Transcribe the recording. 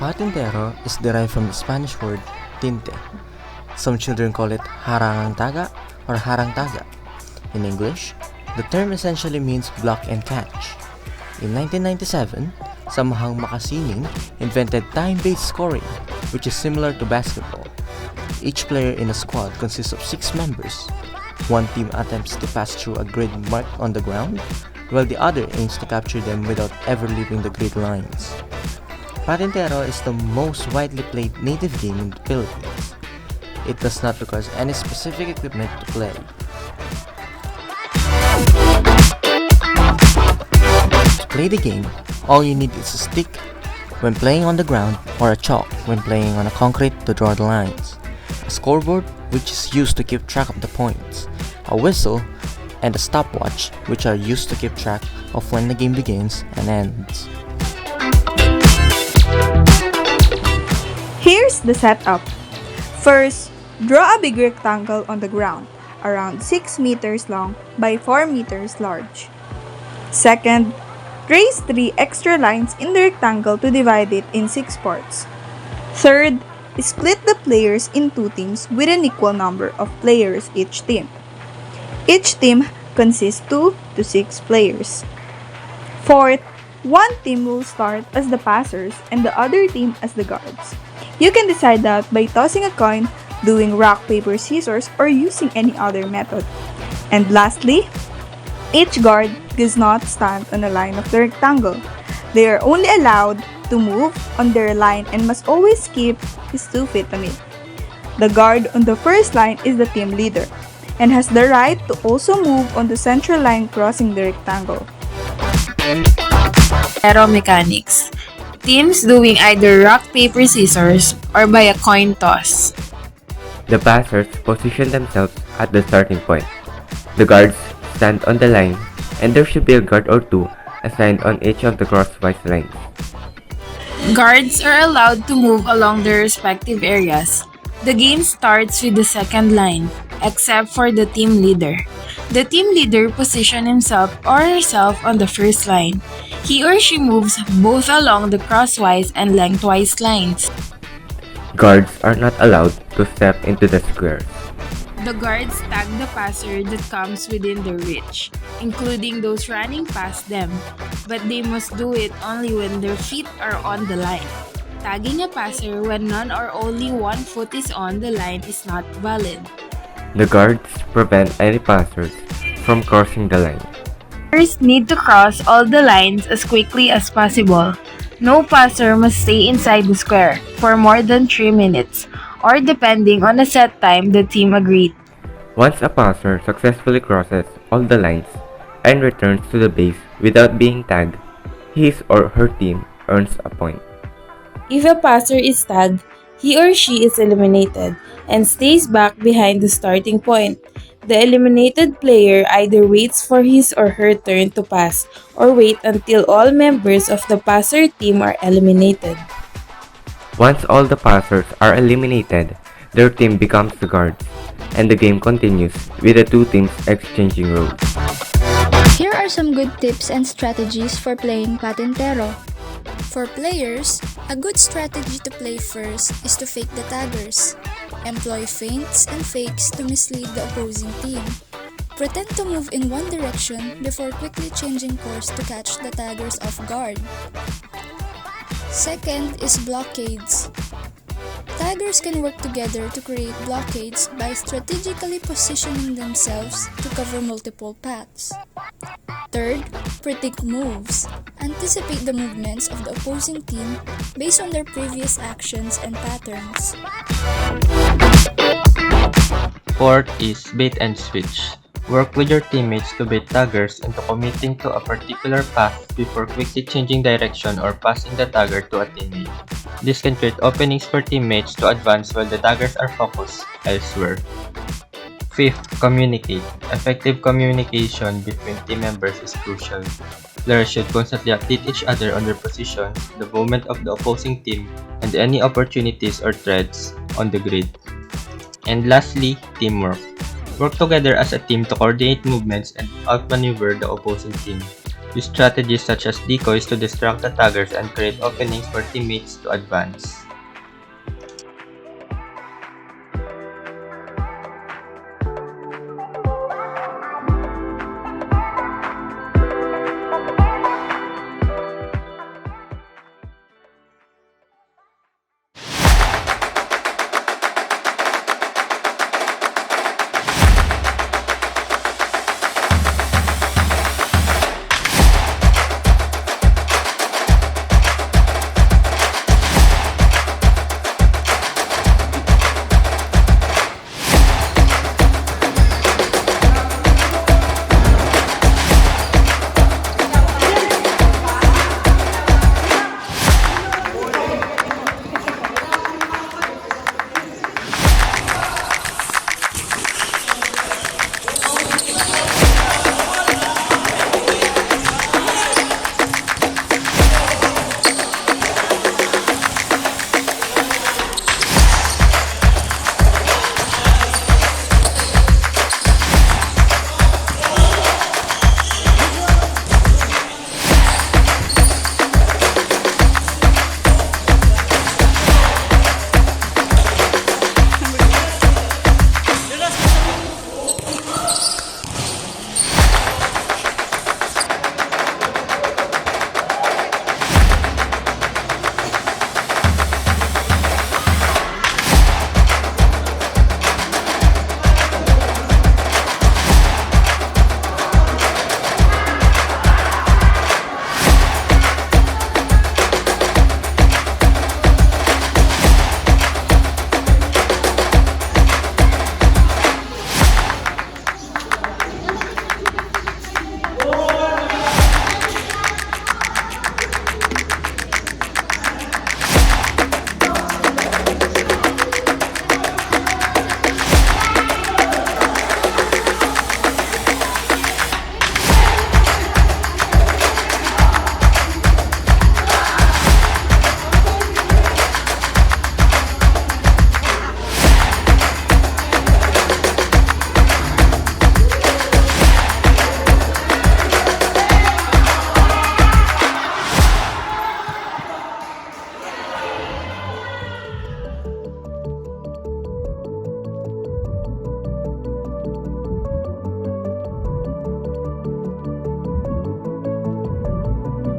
Patintero is derived from the Spanish word tinte. Some children call it harangang taga or harang taga. In English, the term essentially means block and catch. In 1997, Samahang Makasining invented time-based scoring, which is similar to basketball. Each player in a squad consists of 6 members. One team attempts to pass through a grid marked on the ground, while the other aims to capture them without ever leaving the grid lines. Patintero is the most widely played native game in the Philippines. It does not require any specific equipment to play. To play the game, all you need is a stick when playing on the ground or a chalk when playing on a concrete to draw the lines, a scoreboard which is used to keep track of the points, a whistle, and a stopwatch which are used to keep track of when the game begins and ends. Here's the setup. First, draw a big rectangle on the ground, around 6 meters long by 4 meters large. Second, trace 3 extra lines in the rectangle to divide it in 6 parts. Third, split the players in 2 teams with an equal number of players each team. Each team consists 2 to 6 players. Fourth, one team will start as the passers and the other team as the guards. You can decide that by tossing a coin, doing rock, paper, scissors, or using any other method. And lastly, each guard does not stand on the line of the rectangle. They are only allowed to move on their line and must always keep his 2 feet on it. The guard on the first line is the team leader and has the right to also move on the central line crossing the rectangle. Pero mechanics. Teams doing either rock, paper, scissors or by a coin toss. The passers position themselves at the starting point. The guards stand on the line, and there should be a guard or 2 assigned on each of the crosswise lines. Guards are allowed to move along their respective areas. The game starts with the second line, except for the team leader. The team leader positions himself or herself on the first line. He or she moves both along the crosswise and lengthwise lines. Guards are not allowed to step into the squares. The guards tag the passer that comes within their reach, including those running past them, but they must do it only when their feet are on the line. Tagging a passer when none or only 1 foot is on the line is not valid. The guards prevent any passers from crossing the line. Players need to cross all the lines as quickly as possible. No passer must stay inside the square for more than 3 minutes, or depending on the set time the team agreed. Once a passer successfully crosses all the lines and returns to the base without being tagged, his or her team earns a point. If a passer is tagged, he or she is eliminated and stays back behind the starting point. The eliminated player either waits for his or her turn to pass or wait until all members of the passer team are eliminated. Once all the passers are eliminated, their team becomes the guards, and the game continues with the 2 teams exchanging roles. Here are some good tips and strategies for playing Patintero. For players, a good strategy to play first is to fake the taggers. Employ feints and fakes to mislead the opposing team. Pretend to move in one direction before quickly changing course to catch the taggers off guard. Second is blockades. Taggers can work together to create blockades by strategically positioning themselves to cover multiple paths. Third, predict moves. Anticipate the movements of the opposing team based on their previous actions and patterns. Fourth is bait and switch. Work with your teammates to bait taggers into committing to a particular path before quickly changing direction or passing the tagger to a teammate. This can create openings for teammates to advance while the taggers are focused elsewhere. Fifth, communicate. Effective communication between team members is crucial. Players should constantly update each other on their positions, the movement of the opposing team, and any opportunities or threats on the grid. And lastly, teamwork. Work together as a team to coordinate movements and outmaneuver the opposing team. Use strategies such as decoys to distract the taggers and create openings for teammates to advance.